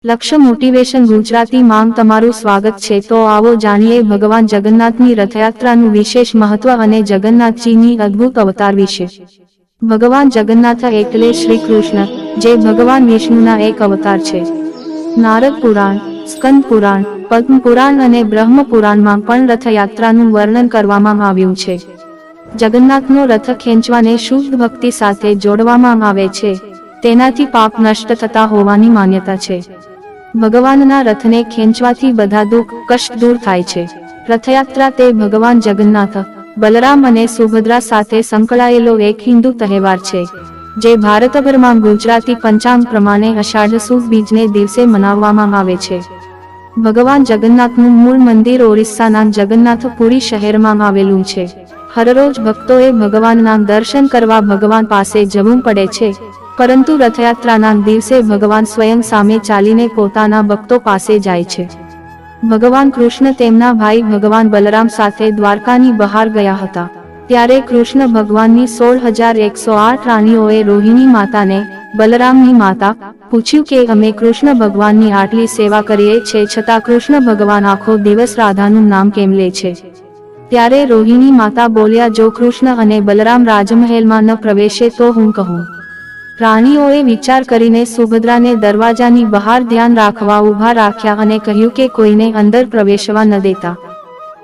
લક્ષ્ય મોટિવેશન ગુજરાતી માં તમારું સ્વાગત છે। તો આવો જાણીએ ભગવાન જગન્નાથની રથયાત્રાનું વિશેષ મહત્વ અને જગન્નાથજીની અદ્ભુત અવતાર વિશે। ભગવાન જગન્નાથ એટલે શ્રી કૃષ્ણ, જે ભગવાન વિષ્ણુના એક અવતાર છે। નારદ પુરાણ, સ્કંદ પુરાણ, પદ્મ પુરાણ અને બ્રહ્મ પુરાણમાં પણ રથયાત્રાનું વર્ણન કરવામાં આવ્યું છે। જગન્નાથનો રથ ખેંચવાને શુદ્ધ ભક્તિ સાથે જોડવામાં આવે છે, તેનાથી પાપ નષ્ટ થતા હોવાની માન્યતા છે। ભગવાનના રથને ખેંચવાથી બધા દુઃખ કષ્ટ દૂર થાય છે। રથયાત્રા તે ભગવાન જગન્નાથ, બલરામ અને સુભદ્રા સાથે સંકળાયેલો એક હિન્દુ તહેવાર છે, જે ભારતભરમાં ગુજરાતી પંચાંગ પ્રમાણે અષાઢ સુદ બીજને દિવસે મનાવવામાં આવે છે। ભગવાન જગન્નાથનું મૂળ મંદિર ઓરિસ્સાના જગન્નાથપુરી શહેરમાં આવેલું છે। હરરોજ ભક્તોએ ભગવાનના દર્શન કરવા ભગવાન પાસે જવું પડે છે, પરંતુ રથયાત્રાના દિવસે ભગવાન સ્વયં સામે ચાલીને પોતાના ભક્તો પાસે જાય છે। ભગવાન કૃષ્ણ તેમના ભાઈ ભગવાન બલરામ સાથે દ્વારકાની બહાર ગયા હતા, ત્યારે કૃષ્ણ ભગવાનની 16,108 રાણીઓએ રોહિણી માતાને, બલરામની માતા, પૂછ્યું કે અમે કૃષ્ણ ભગવાનની આટલી સેવા કરીએ છીએ છતાં કૃષ્ણ ભગવાન આખો દિવસ રાધાનું નામ કેમ લે છે? ત્યારે રોહિણી માતા બોલ્યા, જો કૃષ્ણ અને બલરામ રાજમહેલમાં ન પ્રવેશે તો હું કહું। રાણીઓએ વિચાર કરીને સુભદ્રાને દરવાજાની બહાર ધ્યાન રાખવા ઊભા રાખ્યા અને કહ્યું કે કોઈને અંદર પ્રવેશવા ન દેતા।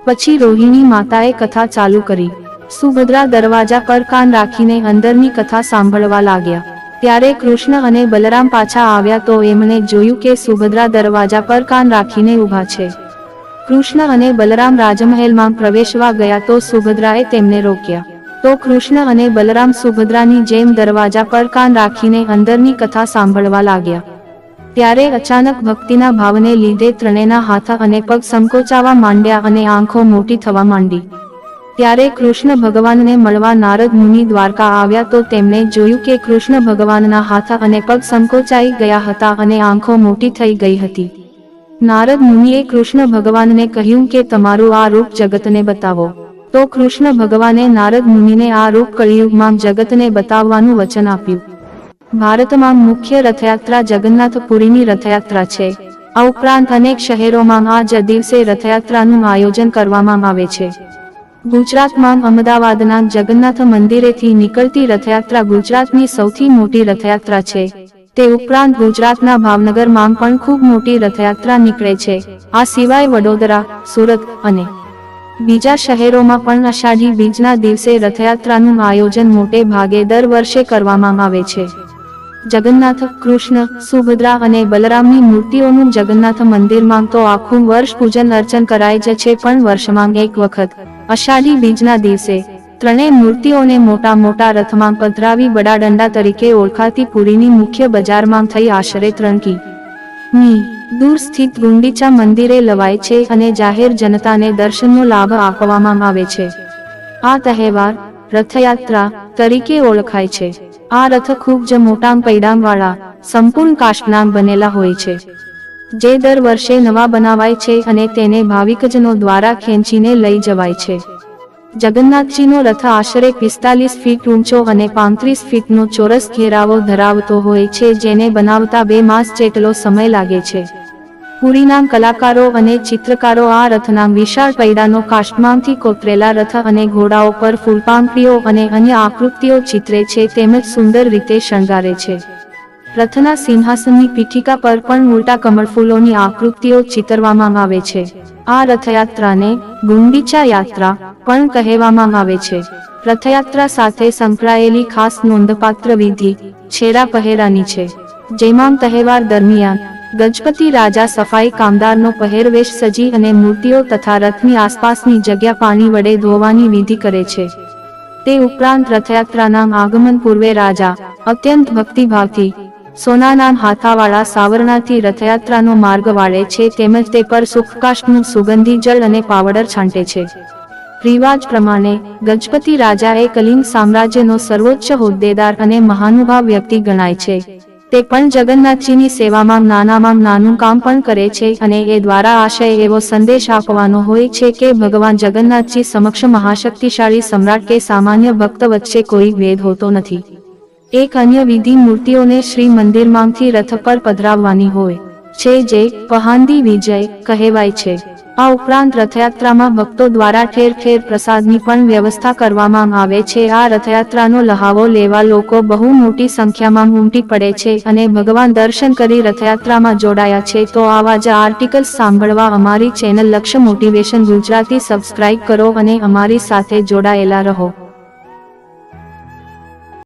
પછી રોહિણી માતાએ કથા ચાલુ કરી। સુભદ્રા દરવાજા પર કાન રાખીને અંદરની કથા સાંભળવા લાગ્યા। ત્યારે કૃષ્ણ અને બલરામ પાછા આવ્યા તો એમણે જોયું કે સુભદ્રા દરવાજા પર કાન રાખીને ઊભા છે। કૃષ્ણ અને બલરામ રાજમહેલમાં પ્રવેશવા ગયા તો સુભદ્રાએ તેમને રોક્યા। તો કૃષ્ણ અને બલરામ સુભદ્રાની જેમ દરવાજા પર કાન રાખીને અંદરની કથા સાંભળવા લાગ્યા। ત્યારે અચાનક ભક્તિના ભાવને લીધે ત્રણેયના હાથ અને પગ સંકોચાવા માંડ્યા અને આંખો મોટી થવા માંડી। ત્યારે કૃષ્ણ ભગવાનને મળવા નારદ મુનિ દ્વારકા આવ્યા તો તેમણે જોયું કે કૃષ્ણ ભગવાનના હાથ અને પગ સંકોચાઈ ગયા હતા અને આંખો મોટી થઈ ગઈ હતી। નારદ મુનિએ કૃષ્ણ ભગવાનને કહ્યું કે તમારું આ રૂપ જગતને બતાવો। તો કૃષ્ણ ભગવાને નારદ મુનિને આ રૂપ કળિયુગમાં જગતને બતાવવાનું વચન આપ્યું। ભારતમાં મુખ્ય રથયાત્રા જગન્નાથપુરીની રથયાત્રા છે। આ ઉપરાંત અનેક શહેરોમાં આ જ દિવસે રથયાત્રાનું આયોજન કરવામાં આવે છે। ગુજરાતમાં અમદાવાદના જગન્નાથ મંદિરેથી નીકળતી રથયાત્રા ગુજરાતની સૌથી મોટી રથયાત્રા છે। તે ઉપરાંત ગુજરાતના ભાવનગરમાં પણ ખૂબ મોટી રથયાત્રા નીકળે છે। આ સિવાય વડોદરા, સુરત અને બીજા શહેરોમાં પણ અષાઢી બીજના દિવસે રથયાત્રાનું આયોજન મોટે ભાગે દર વર્ષે કરવામાં આવે છે। જગન્નાથ, કૃષ્ણ, સુભદ્રા અને બલરામની મૂર્તિઓનું જગન્નાથ મંદિરમાં તો આખું વર્ષ પૂજન અર્ચન કરાય જ છે, પણ વર્ષમાં એક વખત અષાઢી બીજના દિવસે ત્રણેય મૂર્તિઓને મોટા મોટા રથમાં પધરાવી બડાડંડા તરીકે ઓળખાતી પુરીની મુખ્ય બજારમાં થઈ આશરે 3 કિમી દૂર સ્થિત ગુંડીચા મંદિરે લવાય છે અને જાહેર જનતાને દર્શનનો લાભ આપવામાં આવે છે। આ તહેવાર રથયાત્રા તરીકે ઓળખાય છે। આ રથ ખૂબ જ મોટા પૈડાંવાળા સંપૂર્ણ કાષ્ઠના બનેલા હોય છે, જે દર વર્ષે નવા બનાવાય છે અને તેને ભાવિકજનો દ્વારા ખેંચીને લઈ જવાય છે। જગન્નાથજીનો રથ આશરે 45 ફીટ ઊંચો અને 35 ફીટનો ચોરસ ઘેરાવો ધરાવતો હોય છે, જેને બનાવતા 2 માસ જેટલો સમય લાગે છે। પુરીના કલાકારો અને ચિત્રકારો આ રથના વિશાળ પૈડાનો કાષ્ઠમાંથી કોતરેલા રથ અને ઘોડાઓ પર ફૂલપાંખડીઓ અને અન્ય આકૃતિઓ ચિત્રે છે, તેમજ સુંદર રીતે શણગારે છે। રથના સિંહાસનની પીઠિકા પર પણ ઉલટા કમળફૂલોની આકૃતિઓ ચિતરવામાં આવે છે। આ રથયાત્રાને ગુંડીચા યાત્રા પણ કહેવામાં આવે છે। રથયાત્રા સાથે સંકળાયેલી ખાસ નોંધપાત્ર વિધિ છેરા પહેરાની છે, જેમાં તહેવાર દરમિયાન ગજપતિ રાજા સફાઈ કામદારનો પહેરવેશ સજી અને મૂર્તિઓ તથા રથની આસપાસની જગ્યા પાણી વડે ધોવાની વિધિ કરે છે। તે ઉપરાંત રથયાત્રાના આગમન પૂર્વે રાજા અત્યંત ભક્તિભાવથી સોનાના હાથાવાળા સાવરણાથી રથયાત્રાનો માર્ગ વાળે છે, તેમજ તે પર સુખકાષ્ઠનું સુગંધી જળ અને પાવડર છાંટે છે। રિવાજ પ્રમાણે ગજપતિ રાજા એ કલિંગ સામ્રાજ્યનો સર્વોચ્ચ હોદ્દેદાર અને મહાનુભાવ વ્યક્તિ ગણાય છે। તે પણ જગન્નાથજીની સેવામાં નાનામાં નાનું કામ પણ કરે છે અને એ દ્વારા આશય એવો સંદેશ આપવાનો હોય છે કે ભગવાન જગન્નાથજી સમક્ષ મહાશક્તિશાળી સમ્રાટ કે સામાન્ય ભક્ત વચ્ચે કોઈ ભેદ હોતો નથી। એક અન્ય વિધિ મૂર્તિઓને શ્રી મંદિરમાંથી રથ પર પધરાવવાની હોય છે જે પહાંદી વિજય કહેવાય છે। આ ઉપરાંત રથયાત્રામાં ભક્તો દ્વારા ઠેર ઠેર પ્રસાદની પણ વ્યવસ્થા કરવામાં આવે છે। આ રથયાત્રાનો લહાવો લેવા લોકો બહુ મોટી સંખ્યામાં ઉમટી પડે છે અને ભગવાન દર્શન કરી રથયાત્રામાં જોડાયા છે। તો આવા જ આર્ટિકલ્સ સાંભળવા અમારી ચેનલ લક્ષ્ય મોટિવેશન ગુજરાતી સબસ્ક્રાઇબ કરો અને અમારી સાથે જોડાયેલા રહો।